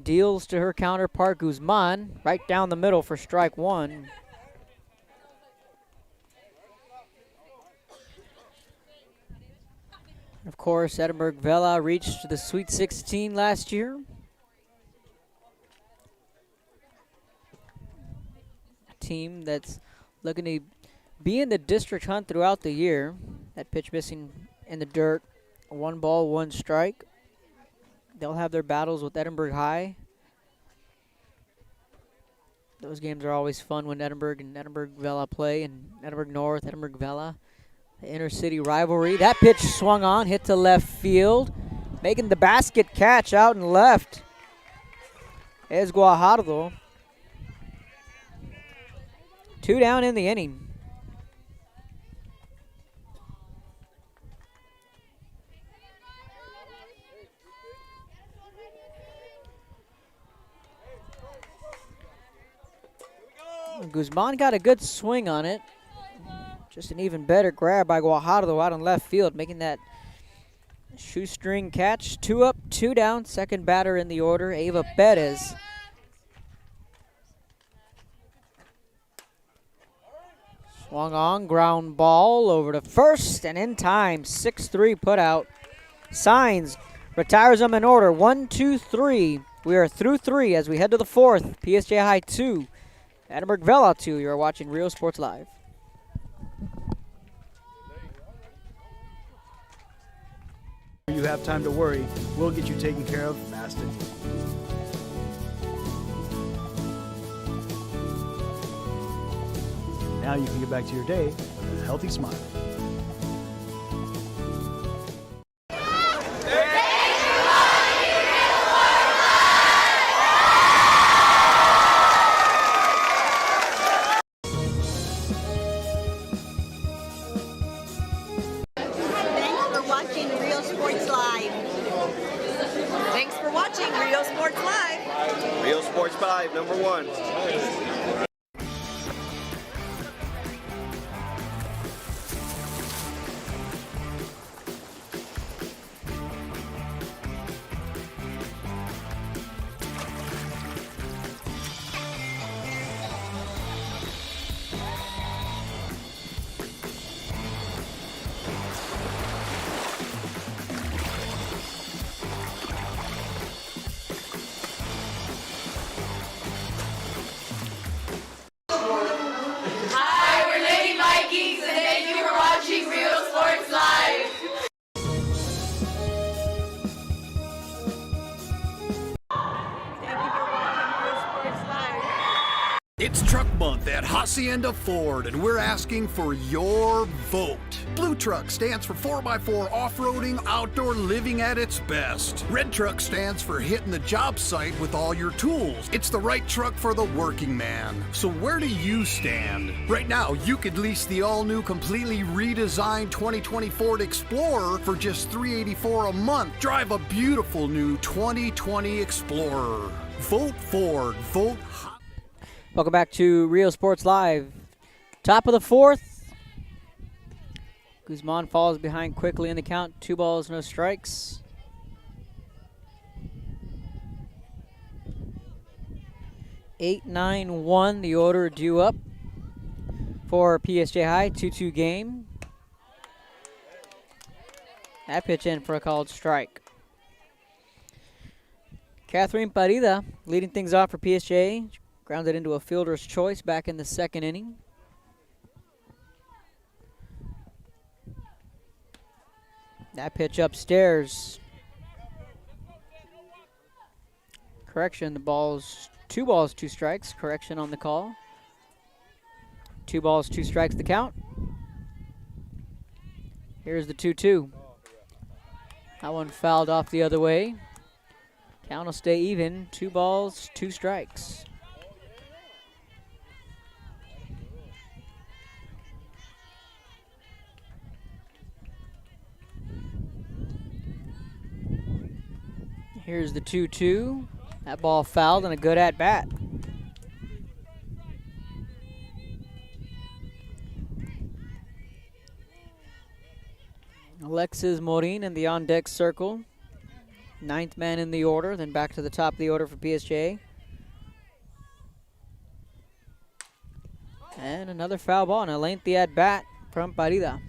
[SPEAKER 1] deals to her counterpart, Guzman, right down the middle for strike 1. Of course, Edinburg Vela reached the Sweet 16 last year. A team that's looking to be in the district hunt throughout the year. That pitch missing in the dirt. 1 ball, 1 strike. They'll have their battles with Edinburg High. Those games are always fun when Edinburg and Edinburg Vela play, and Edinburg North, Edinburg Vela. The inter-city rivalry. That pitch swung on, hit to left field. Making the basket catch out and left is Guajardo. 2 down in the inning. Guzman got a good swing on it. Just an even better grab by Guajardo out in left field, making that shoestring catch. 2 up, 2 down. Second batter in the order, Ava Perez. Swung on, ground ball over to first, and in time, 6-3 put out. Signs retires them in order, 1, 2, 3. We are through 3 as we head to the 4th. PSJA High 2, Edinburg Vela 2. You are watching Rio Sports Live.
[SPEAKER 2] You have time to worry. We'll get you taken care of fast and easy. Now you can get back to your day with a healthy smile.
[SPEAKER 3] Thanks for watching Rio Sports Live.
[SPEAKER 4] Rio Sports 5, number 1.
[SPEAKER 5] Hi, we're Lady Vikings, and thank you for watching Rio Sports Live.
[SPEAKER 3] Thank you for watching Rio Sports Live.
[SPEAKER 6] It's Truck Month at Hacienda Ford, and we're asking for your vote. Blue Truck stands for 4x4 off-roading, outdoor living at its best. Red Truck stands for hitting the job site with all your tools. It's the right truck for the working man. So where do you stand? Right now, you could lease the all-new, completely redesigned 2020 Ford Explorer for just $384 a month. Drive a beautiful new 2020 Explorer. Vote Ford. Vote
[SPEAKER 1] Welcome back to Rio Sports Live. Top of the 4th. Guzman falls behind quickly in the count. 2 balls, no strikes. Eight, 9-1, the order due up for PSJ High. 2-2 game. That pitch in for a called strike. Catherine Parida leading things off for PSJ. Grounded into a fielder's choice back in the 2nd inning. That pitch upstairs. Correction, the ball's 2 balls, 2 strikes. Correction on the call. 2 balls, 2 strikes the count. Here's the 2-2. That one fouled off the other way. Count will stay even. 2 balls, 2 strikes. Here's the 2-2. That ball fouled and a good at bat. Alexis Morin in the on-deck circle. 9th man in the order, then back to the top of the order for PSJA. And another foul ball and a lengthy at bat from Parida.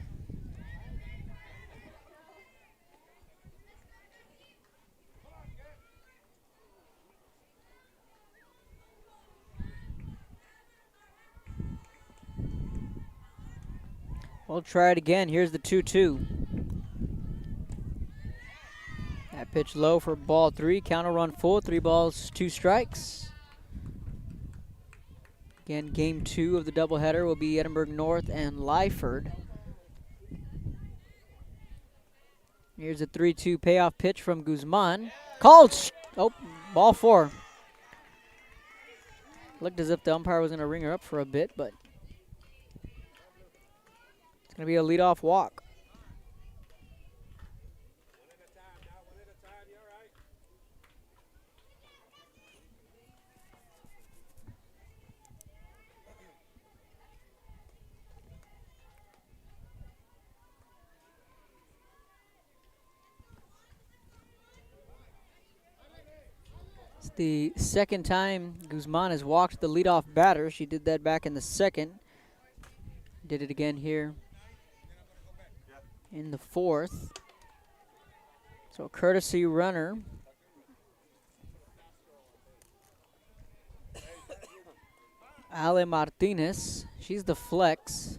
[SPEAKER 1] We'll try it again. Here's the 2-2. That pitch low for ball 3. Counter run full. 3 balls, 2 strikes. Again, game 2 of the doubleheader will be Edinburg North and Lyford. Here's a 3-2 payoff pitch from Guzman. Called. Oh, ball 4. Looked as if the umpire was going to ring her up for a bit, but it's going to be a leadoff walk. It's the second time Guzman has walked the leadoff batter. She did that back in the 2nd. Did it again here in the 4th. So a courtesy runner. Ale Martinez, she's the flex.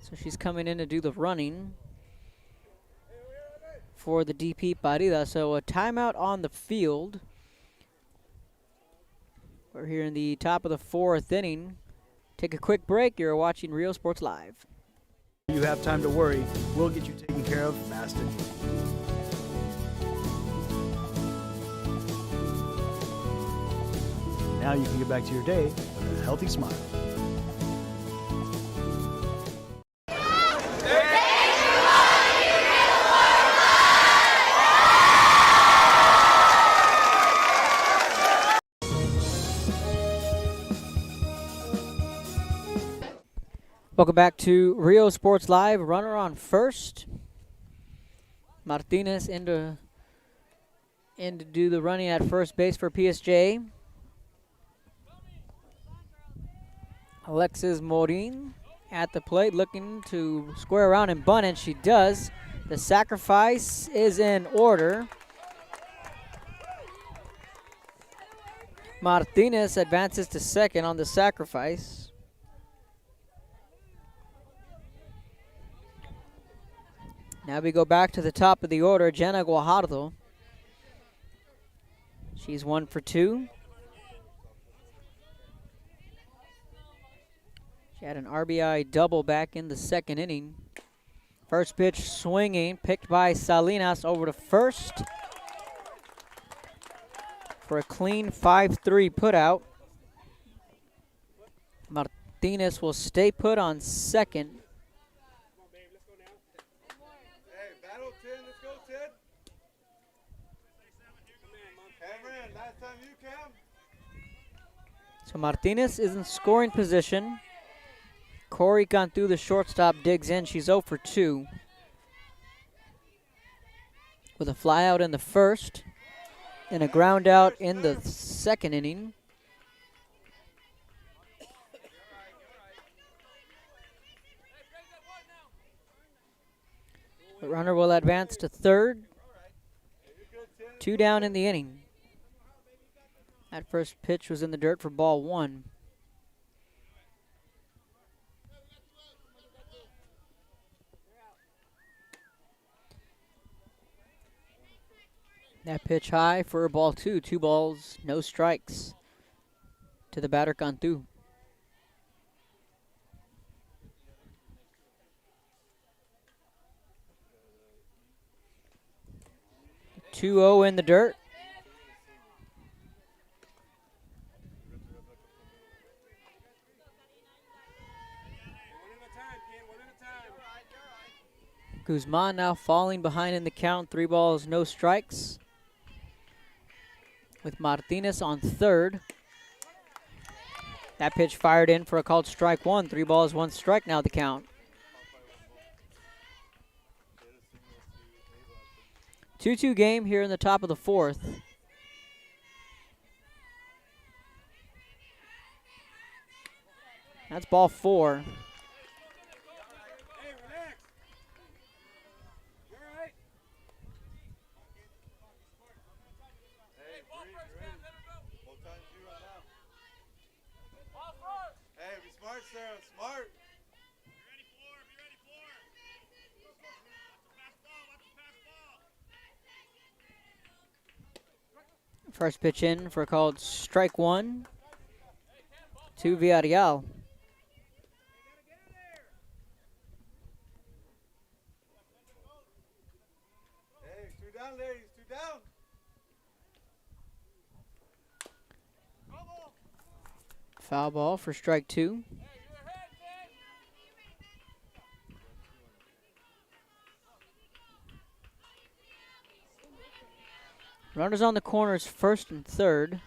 [SPEAKER 1] So she's coming in to do the running for the DP Parida. So a timeout on the field. We're here in the top of the 4th inning. Take a quick break. You're watching Rio Sports Live.
[SPEAKER 2] You have time to worry. We'll get you taken care of fast and easy. Now you can get back to your day with a healthy smile.
[SPEAKER 1] Welcome back to Rio Sports Live. Runner on first. Martinez in to do the running at first base for PSJ. Alexis Morin at the plate looking to square around and bunt, and she does. The sacrifice is in order. Martinez advances to second on the sacrifice. Now we go back to the top of the order, Jenna Guajardo. She's 1 for 2. She had an RBI double back in the 2nd inning. First pitch swinging, picked by Salinas over to first for a clean 5-3 putout. Martinez will stay put on second. So Martinez is in scoring position. Corey Cantu, the shortstop, digs in. She's 0 for 2. With a fly out in the 1st and a ground out in the 2nd inning. The runner will advance to 3rd. 2 down in the inning. That first pitch was in the dirt for ball 1. That pitch high for ball 2. 2 balls, no strikes to the batter Cantu. 2-0 in the dirt. Guzman now falling behind in the count. 3 balls, no strikes. with Martinez on third. That pitch fired in for a called strike one. 3 balls, 1 strike now the count. 2-2 game here in the top of the 4th. That's ball 4.
[SPEAKER 4] Smart.
[SPEAKER 1] First pitch in for a called strike one to Villarreal.
[SPEAKER 4] Hey, 2 down, ladies. 2 down.
[SPEAKER 1] Foul ball for strike 2. Runners on the corners, first and third.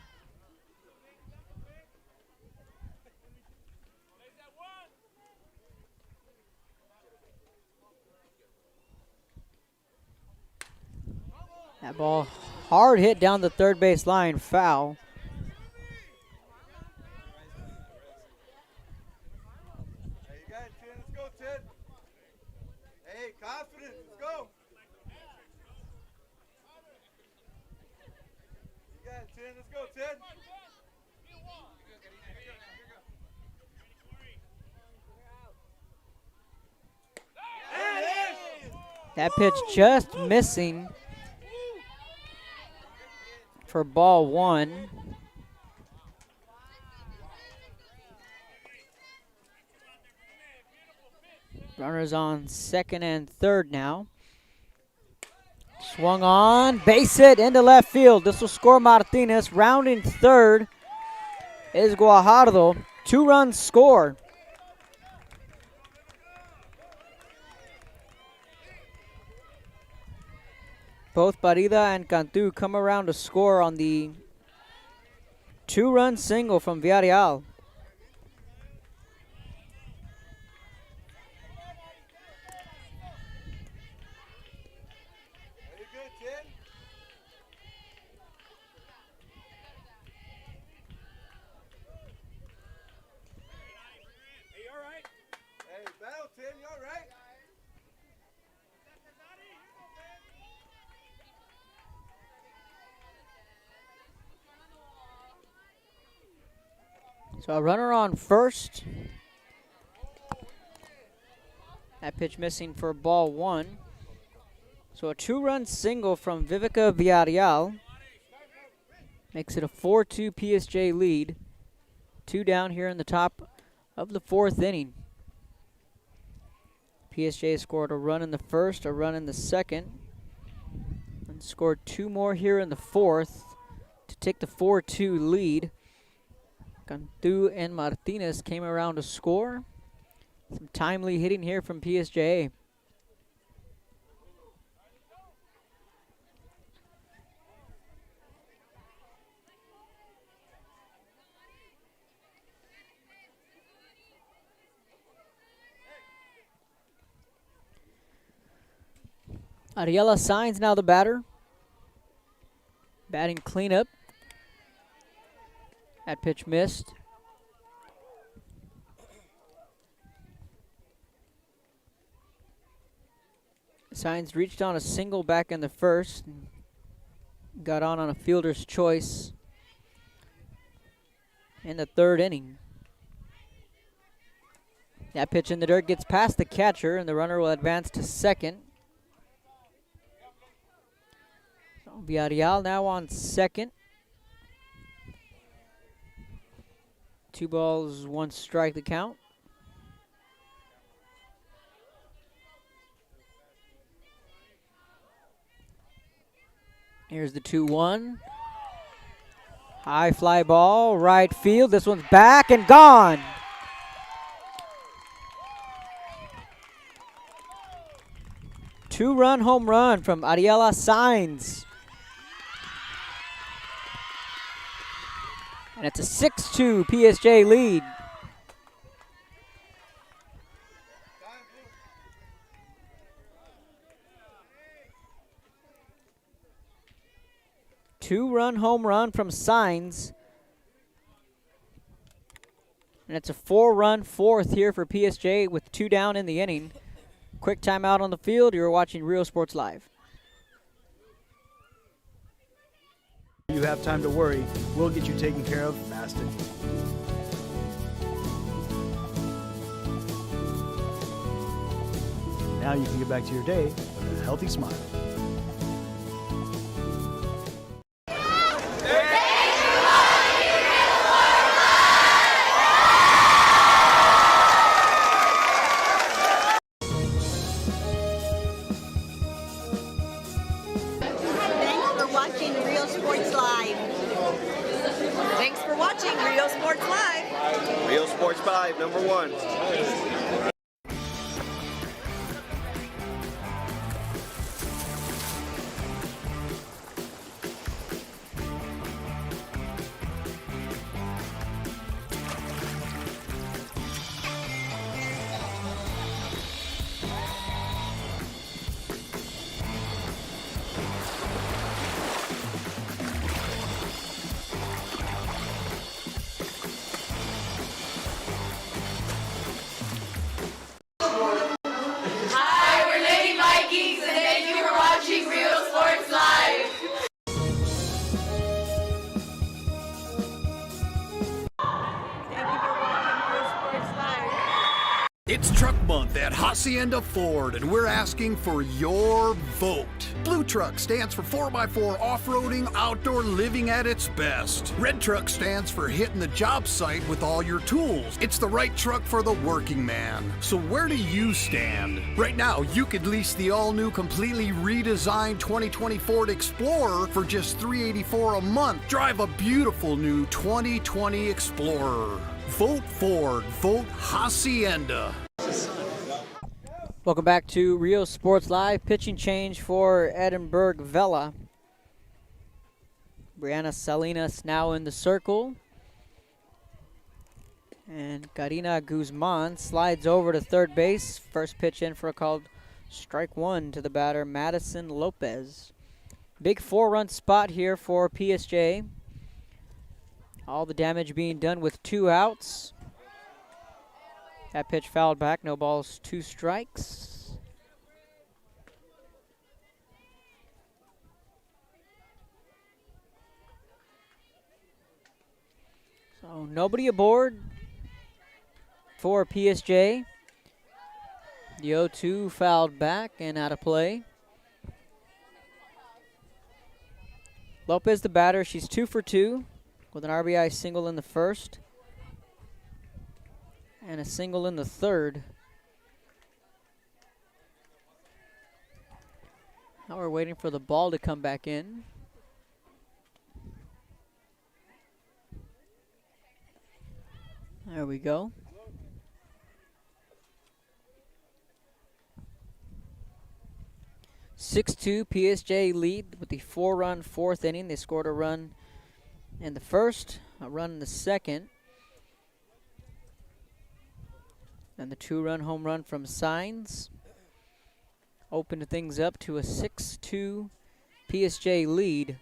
[SPEAKER 1] That ball hard hit down the third base line, foul.
[SPEAKER 4] Hey, you got it, 10. Let's go, 10. Hey, confidence. Let's go. You got it, 10. Let's go, 10.
[SPEAKER 1] That pitch just missing for ball 1. Runners on second and third now. Swung on, base hit into left field. This will score Martinez. Rounding third is Guajardo. 2-run score. Both Parida and Cantu come around to score on the 2-run single from Villarreal.
[SPEAKER 4] Very good, 10. Hey, you all right? Hey, battle, 10. You all right?
[SPEAKER 1] So a runner on first. That pitch missing for ball 1. So a 2-run single from Vivica Villarreal makes it a 4-2 PSJ lead. 2 down here in the top of the 4th inning. PSJ scored a run in the first, a run in the second, and scored 2 more here in the 4th to take the 4-2 lead. Cantu and Martinez came around to score. Some timely hitting here from PSJA. Ariela Signs now the batter. Batting cleanup. That pitch missed. Signs reached on a single back in the first. And got on a fielder's choice in the 3rd inning. That pitch in the dirt gets past the catcher, and the runner will advance to second. So Villarreal now on second. 2 balls, 1 strike the count. Here's the 2-1. High fly ball, right field. This one's back and gone. Two-run home run from Ariela Signs. And it's a 6-2 PSJ lead. Two-run home run from Signs. And it's a 4-run fourth here for PSJ with 2 down in the inning. Quick timeout on the field. You're watching Real Sports Live.
[SPEAKER 2] You have time to worry. We'll get you taken care of fast and now you can get back to your day with a healthy smile.
[SPEAKER 3] Thanks for watching Real Sports Live. Thanks for watching Real Sports Live.
[SPEAKER 4] Real Sports 5, number 1.
[SPEAKER 5] Hi, we're Lady Vikings, and thank you for watching Real Sports Live.
[SPEAKER 3] Thank you for watching Real Sports Live.
[SPEAKER 6] It's Truck Month at Hacienda Ford, and we're asking for your vote. Blue Truck stands for 4x4 off-roading, outdoor living at its best. Red Truck stands for hitting the job site with all your tools. It's the right truck for the working man. So where do you stand? Right now, you could lease the all-new, completely redesigned 2020 Ford Explorer for just $384 a month. Drive a beautiful new 2020 Explorer. Vote Ford. Vote Hacienda.
[SPEAKER 1] Welcome back to Real Sports Live. Pitching change for Edinburg Vela. Brianna Salinas now in the circle. And Karina Guzman slides over to third base. First pitch in for a called strike 1 to the batter, Madison Lopez. Big 4-run spot here for PSJ. All the damage being done with 2 outs. That pitch fouled back, no balls, 2 strikes. So nobody aboard for PSJ. The 0-2 fouled back and out of play. Lopez the batter, she's 2 for 2 with an RBI single in the first and a single in the third. Now we're waiting for the ball to come back in. There we go. (6-2) PSJ lead with the 4-run fourth inning. They scored a run in the first, a run in the second. And the 2-run home run from Signs opened things up to a 6-2 PSJ lead.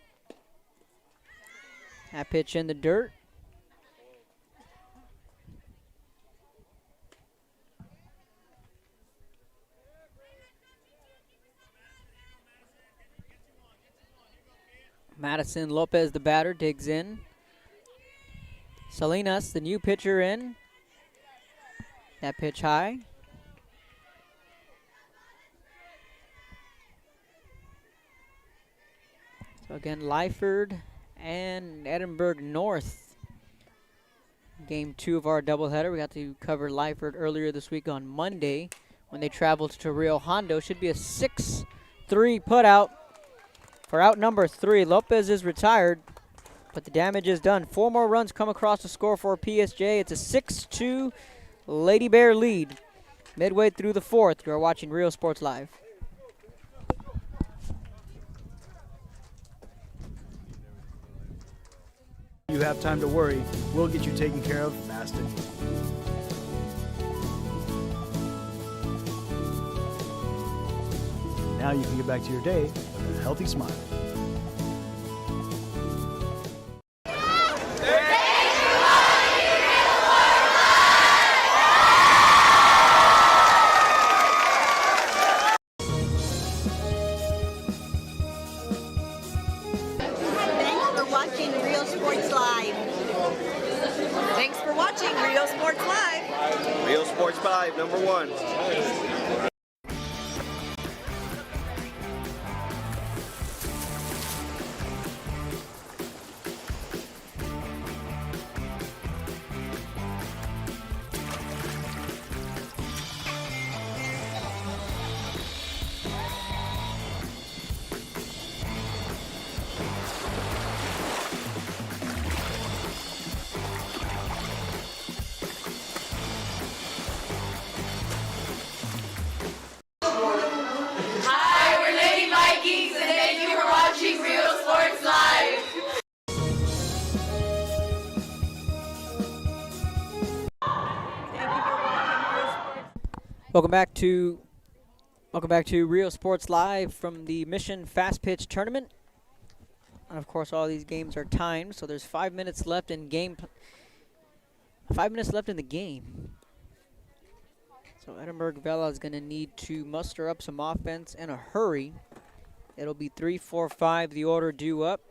[SPEAKER 1] That pitch in the dirt. Madison Lopez, the batter, digs in. Salinas, the new pitcher, in. That pitch high. So again, Lyford and Edinburg North. Game 2 of our doubleheader. We got to cover Lyford earlier this week on Monday when they traveled to Rio Hondo. Should be a 6-3 putout for out number 3. Lopez is retired, but the damage is done. 4 more runs come across the score for PSJ. It's a 6-2 Lady Bear lead. Midway through the 4th, you're watching Real Sports Live.
[SPEAKER 2] You have time to worry. We'll get you taken care of, Maston. Now you can get back to your day with a healthy smile.
[SPEAKER 3] Thanks for watching Real Sports Live. Thanks for watching Real Sports Live.
[SPEAKER 7] Real Sports 5, number 1.
[SPEAKER 5] Hi, we're Lady Vikings, and thank you for watching Real Sports Live.
[SPEAKER 1] Welcome back to Real Sports Live from the Mission Fast Pitch Tournament. And of course, all these games are timed, so there's 5 minutes left in game. 5 minutes left in the game. So Edinburg Vela is going to need to muster up some offense in a hurry. It'll be 3-4-5, the order due up.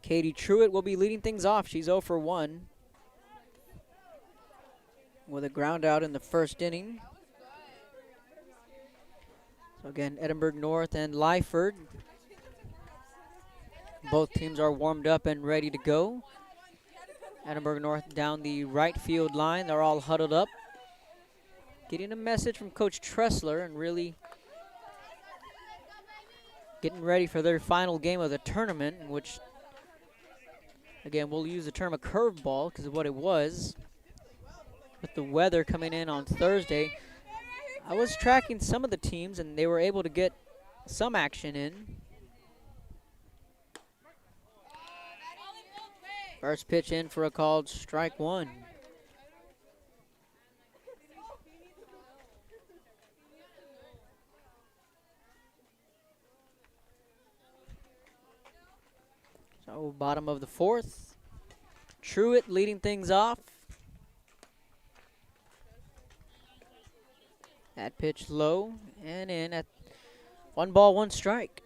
[SPEAKER 1] Katie Truitt will be leading things off. She's 0 for 1 with a ground out in the first inning. So again, Edinburg North and Lyford. Both teams are warmed up and ready to go. Edinburg North down the right field line. They're all huddled up, getting a message from Coach Tressler and really getting ready for their final game of the tournament, in which, again, we'll use the term a curveball because of what it was. With the weather coming in on Thursday, I was tracking some of the teams, and they were able to get some action in. First pitch in for a called strike 1. So bottom of the 4th. Truitt leading things off. That pitch low and in at 1 ball, 1 strike.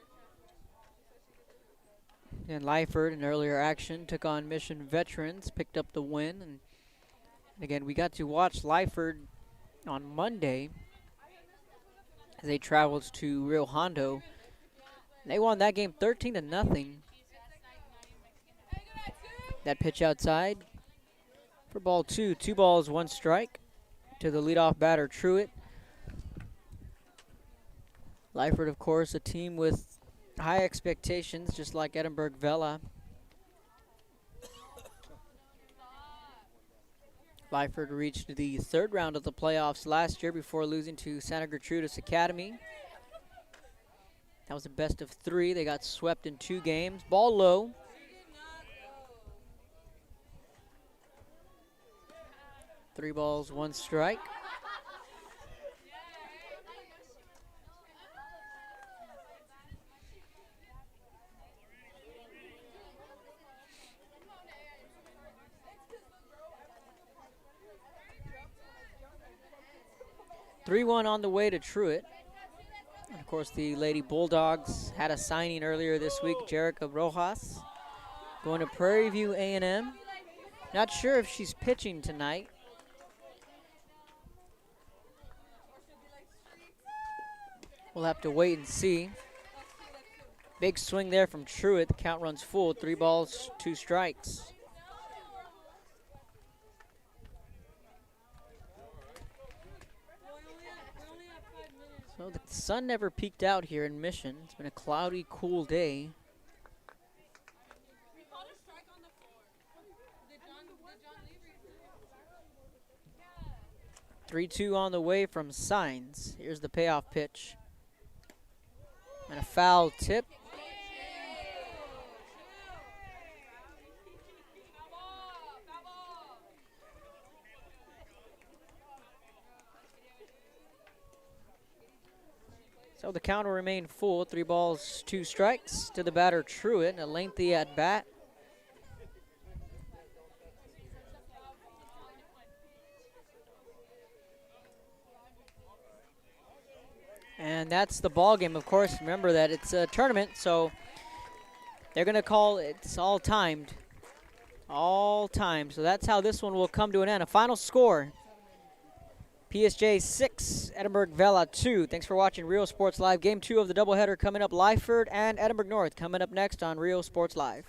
[SPEAKER 1] And Lyford, in earlier action, took on Mission Veterans, picked up the win. And again, we got to watch Lyford on Monday as they traveled to Rio Hondo. They won that game 13-0. That pitch outside for ball 2. 2 balls, 1 strike to the leadoff batter, Truitt. Lyford, of course, a team with high expectations, just like Edinburg Vela. Lyford reached the 3rd round of the playoffs last year before losing to Santa Gertrudis Academy. That was a best of 3. They got swept in 2 games. Ball low. Three balls, 1 strike. (3-1) on the way to Truitt. And of course, the Lady Bulldogs had a signing earlier this week, Jerica Rojas, going to Prairie View A&M. Not sure if she's pitching tonight. We'll have to wait and see. Big swing there from Truitt. The count runs full. 3 balls, 2 strikes. So the sun never peeked out here in Mission. It's been a cloudy, cool day. 3-2 on the way from Signs. Here's the payoff pitch. And a foul tip. So the count will remain full. 3 balls, 2 strikes to the batter Truitt, a lengthy at bat. And that's the ball game, of course. Remember that it's a tournament, so they're going to call it's all timed. All timed. So that's how this one will come to an end. A final score: PSJA 6, Edinburg Vela 2. Thanks for watching Rio Sports Live. Game 2 of the doubleheader coming up. Lyford and Edinburg North coming up next on Rio Sports Live.